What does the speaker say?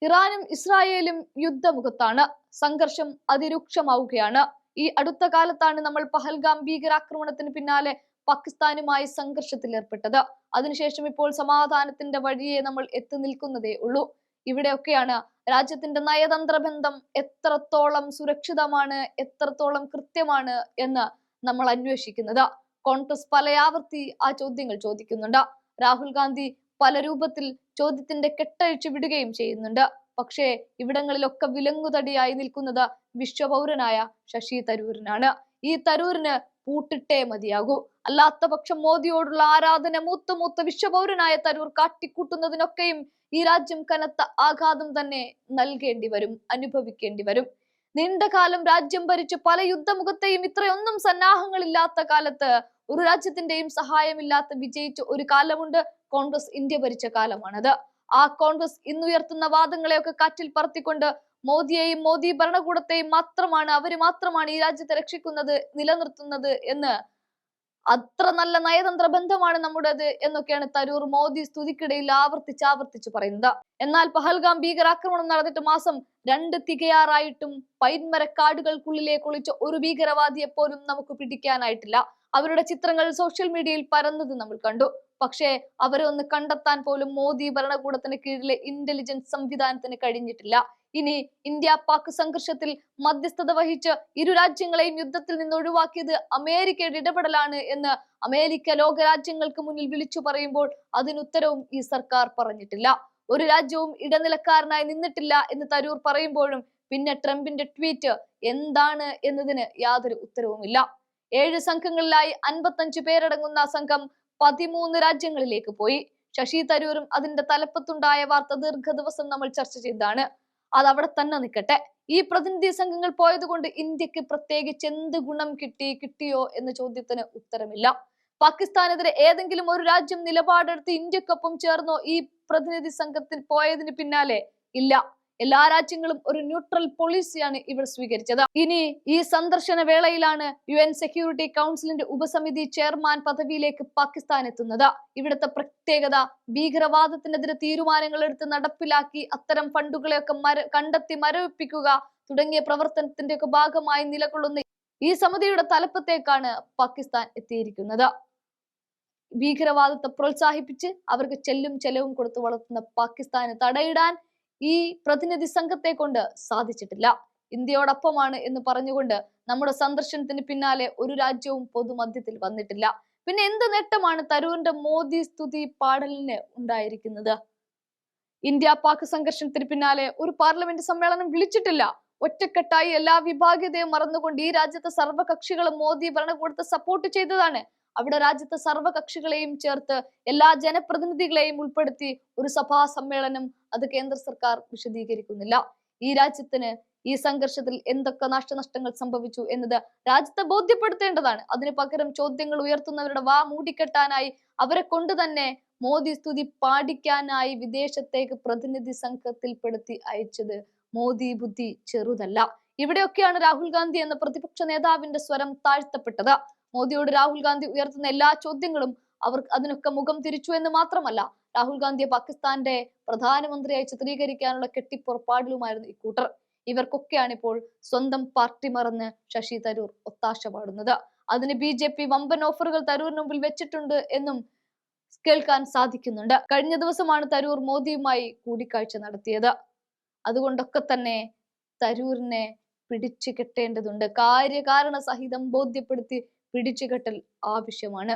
ഇറാനും ഇസ്രായേലും യുദ്ധമുഖത്താണ്. സംഘർഷം അതിരൂക്ഷമാവുകയാണ്. ഈ അടുത്ത കാലത്താണ് നമ്മൾ പഹൽഗാം ഭീകരാക്രമണത്തിന് പിന്നാലെ പാകിസ്ഥാനുമായി സംഘർഷത്തിൽ ഏർപ്പെട്ടത്. അതിനുശേഷം ഇപ്പോൾ സമാധാനത്തിന്റെ വഴിയെ നമ്മൾ എത്തി നിൽക്കുന്നതേ ഉള്ളൂ. ഇവിടെയൊക്കെയാണ് രാജ്യത്തിന്റെ നയതന്ത്ര ബന്ധം എത്രത്തോളം സുരക്ഷിതമാണ്, എത്രത്തോളം കൃത്യമാണ് എന്ന് നമ്മൾ അന്വേഷിക്കുന്നത്. കോൺഗ്രസ് പലയാവർത്തി ആ ചോദ്യങ്ങൾ ചോദിക്കുന്നുണ്ട്. രാഹുൽ ഗാന്ധി പല രൂപത്തിൽ ചോദ്യത്തിന്റെ കെട്ടഴിച്ചു വിടുകയും ചെയ്യുന്നുണ്ട്. പക്ഷേ ഇവിടങ്ങളിലൊക്കെ വിലങ്ങുതടിയായി നിൽക്കുന്നത് വിശ്വപൗരനായ ശശി തരൂരിനാണ്. ഈ തരൂരിന് പൂട്ടിട്ടേ മതിയാകൂ. അല്ലാത്ത പക്ഷം മോദിയോടുള്ള ആരാധന മൂത്ത വിശ്വപൗരനായ തരൂർ കാട്ടിക്കൂട്ടുന്നതിനൊക്കെയും ഈ രാജ്യം കനത്ത ആഘാതം തന്നെ നൽകേണ്ടി വരും, അനുഭവിക്കേണ്ടി വരും. നീണ്ടകാലം രാജ്യം ഭരിച്ചു പല യുദ്ധമുഖത്തെയും ഇത്രയൊന്നും സന്നാഹങ്ങളില്ലാത്ത കാലത്ത് ഒരു രാജ്യത്തിന്റെയും സഹായമില്ലാത്ത വിജയിച്ച ഒരു കാലമുണ്ട്. കോൺഗ്രസ് ഇന്ത്യ ഭരിച്ച കാലമാണത്. ആ കോൺഗ്രസ് ഇന്നുയർത്തുന്ന വാദങ്ങളെയൊക്കെ കാറ്റിൽ പറത്തിക്കൊണ്ട് മോദിയെയും മോദി ഭരണകൂടത്തെയും അവര് മാത്രമാണ് ഈ രാജ്യത്തെ രക്ഷിക്കുന്നത്, നിലനിർത്തുന്നത് എന്ന്, അത്ര നല്ല നയതന്ത്ര ബന്ധമാണ് നമ്മുടേത് എന്നൊക്കെയാണ് തരൂർ മോദി സ്തുതിക്കിടയിൽ ആവർത്തിച്ച് പറയുന്നത്. എന്നാൽ പഹൽഗാം ഭീകരാക്രമണം നടന്നിട്ട് മാസം 2 തികയാറായിട്ടും പൈൻമരക്കാടുകൾക്കുള്ളിലേക്ക് ഒളിച്ച ഒരു ഭീകരവാദിയെ പോലും നമുക്ക് പിടിക്കാനായിട്ടില്ല. അവരുടെ ചിത്രങ്ങൾ സോഷ്യൽ മീഡിയയിൽ പരന്നത് നമ്മൾ കണ്ടു. പക്ഷേ അവരെ ഒന്ന് കണ്ടെത്താൻ പോലും മോദി ഭരണകൂടത്തിന് കീഴിലെ ഇന്റലിജൻസ് സംവിധാനത്തിന് കഴിഞ്ഞിട്ടില്ല. ഇനി ഇന്ത്യ പാക് സംഘർഷത്തിൽ മധ്യസ്ഥത വഹിച്ച് ഇരു രാജ്യങ്ങളെയും യുദ്ധത്തിൽ നിന്ന് ഒഴിവാക്കിയത് അമേരിക്കയുടെ ഇടപെടലാണ് എന്ന് അമേരിക്ക ലോകരാജ്യങ്ങൾക്ക് മുന്നിൽ വിളിച്ചു പറയുമ്പോൾ അതിനുത്തരവും ഈ സർക്കാർ പറഞ്ഞിട്ടില്ല. ഒരു രാജ്യവും ഇടനിലക്കാരനായി നിന്നിട്ടില്ല എന്ന് തരൂർ പറയുമ്പോഴും പിന്നെ ട്രംപിന്റെ ട്വീറ്റ് എന്താണ് എന്നതിന് യാതൊരു ഉത്തരവുമില്ല. 7 സംഘങ്ങളിലായി 55 പേരടങ്ങുന്ന സംഘം 13 രാജ്യങ്ങളിലേക്ക് പോയി. ശശി തരൂരും അതിന്റെ തലപ്പത്തുണ്ടായ വാർത്ത ദീർഘദിവസം നമ്മൾ ചർച്ച ചെയ്തതാണ്. അത് അവിടെ തന്നെ നിൽക്കട്ടെ. ഈ പ്രതിനിധി സംഘങ്ങൾ പോയത് കൊണ്ട് ഇന്ത്യക്ക് പ്രത്യേകിച്ച് എന്ത് ഗുണം കിട്ടിയോ എന്ന ചോദ്യത്തിന് ഉത്തരമില്ല. പാകിസ്ഥാനെതിരെ ഏതെങ്കിലും ഒരു രാജ്യം നിലപാടെടുത്ത് ഇന്ത്യക്കൊപ്പം ചേർന്നോ ഈ പ്രതിനിധി സംഘത്തിൽ പോയതിന് പിന്നാലെ? ഇല്ല. എല്ലാ രാജ്യങ്ങളും ഒരു ന്യൂട്രൽ പോളിസിയാണ് ഇവർ സ്വീകരിച്ചത്. ഇനി ഈ സന്ദർശന വേളയിലാണ് UN സെക്യൂരിറ്റി കൗൺസിലിന്റെ ഉപസമിതി ചെയർമാൻ പദവിയിലേക്ക് പാകിസ്ഥാൻ എത്തുന്നത്. ഇവിടുത്തെ പ്രത്യേകത ഭീകരവാദത്തിനെതിരെ തീരുമാനങ്ങൾ എടുത്ത് നടപ്പിലാക്കി അത്തരം ഫണ്ടുകളെയൊക്കെ കണ്ടെത്തി മരവിപ്പിക്കുക തുടങ്ങിയ പ്രവർത്തനത്തിന്റെ ഒക്കെ ഭാഗമായി നിലകൊള്ളുന്ന ഈ സമിതിയുടെ തലപ്പത്തേക്കാണ് പാകിസ്ഥാൻ എത്തിയിരിക്കുന്നത്. ഭീകരവാദത്തെ പ്രോത്സാഹിപ്പിച്ച് അവർക്ക് ചെലവും കൊടുത്ത് വളർത്തുന്ന പാകിസ്ഥാന് തടയിടാൻ ഈ പ്രതിനിധി സംഘത്തെ കൊണ്ട് സാധിച്ചിട്ടില്ല. ഇന്ത്യയോടൊപ്പമാണ് എന്ന് പറഞ്ഞുകൊണ്ട് നമ്മുടെ സന്ദർശനത്തിന് പിന്നാലെ ഒരു രാജ്യവും പൊതുമധ്യത്തിൽ വന്നിട്ടില്ല. പിന്നെ എന്ത് നേട്ടമാണ് തരൂരിന്റെ മോദി സ്തുതി പാടലിന് ഉണ്ടായിരിക്കുന്നത്? ഇന്ത്യ പാക് സംഘർഷത്തിന് പിന്നാലെ ഒരു പാർലമെന്റ് സമ്മേളനം വിളിച്ചിട്ടില്ല. ഒറ്റക്കെട്ടായി എല്ലാ വിഭാഗീയതയും മറന്നുകൊണ്ട് ഈ രാജ്യത്തെ സർവ്വകക്ഷികളും മോദി ഭരണകൂടത്തെ സപ്പോർട്ട് ചെയ്തതാണ്. അവിടെ രാജ്യത്തെ സർവ്വകക്ഷികളെയും ചേർത്ത് എല്ലാ ജനപ്രതിനിധികളെയും ഉൾപ്പെടുത്തി ഒരു സഭാ സമ്മേളനം അത് കേന്ദ്ര സർക്കാർ വിശദീകരിക്കുന്നില്ല. ഈ രാജ്യത്തിന് ഈ സംഘർഷത്തിൽ എന്തൊക്കെ നാശനഷ്ടങ്ങൾ സംഭവിച്ചു എന്നത് രാജ്യത്തെ ബോധ്യപ്പെടുത്തേണ്ടതാണ്. അതിന് പകരം ചോദ്യങ്ങൾ ഉയർത്തുന്നവരുടെ വാ മൂടിക്കെട്ടാനായി അവരെ കൊണ്ട് തന്നെ മോദി സ്തുതി പാടിക്കാനായി വിദേശത്തേക്ക് പ്രതിനിധി സംഘത്തിൽപ്പെടുത്തി അയച്ചത് മോദി ബുദ്ധി ചെറുതല്ല. ഇവിടെയൊക്കെയാണ് രാഹുൽ ഗാന്ധി എന്ന പ്രതിപക്ഷ നേതാവിന്റെ സ്വരം താഴ്ത്തപ്പെട്ടത്. മോദിയോട് രാഹുൽ ഗാന്ധി ഉയർത്തുന്ന എല്ലാ ചോദ്യങ്ങളും അവർ അതിനൊക്കെ മുഖം തിരിച്ചു എന്ന് മാത്രമല്ല, രാഹുൽ ഗാന്ധിയെ പാകിസ്ഥാന്റെ പ്രധാനമന്ത്രിയായി ചിത്രീകരിക്കാനുള്ള കെട്ടിപ്പുറപ്പാടിലുമായിരുന്നു ഇക്കൂട്ടർ. ഇവർക്കൊക്കെയാണ് ഇപ്പോൾ സ്വന്തം പാർട്ടി മറന്ന് ശശി തരൂർ ഒത്താശ പാടുന്നത്. അതിന് BJP വമ്പൻ ഓഫറുകൾ തരൂരിന് മുമ്പിൽ വെച്ചിട്ടുണ്ട് എന്നും കേൾക്കാൻ സാധിക്കുന്നുണ്ട്. കഴിഞ്ഞ ദിവസമാണ് തരൂർ മോദിയുമായി കൂടിക്കാഴ്ച നടത്തിയത്. അതുകൊണ്ടൊക്കെ തന്നെ തരൂരിനെ പിടിച്ചു കെട്ടേണ്ടതുണ്ട്. കാര്യകാരണ സഹിതം ബോധ്യപ്പെടുത്തി പിടിച്ചുകെട്ടൽ ആവശ്യമാണ്.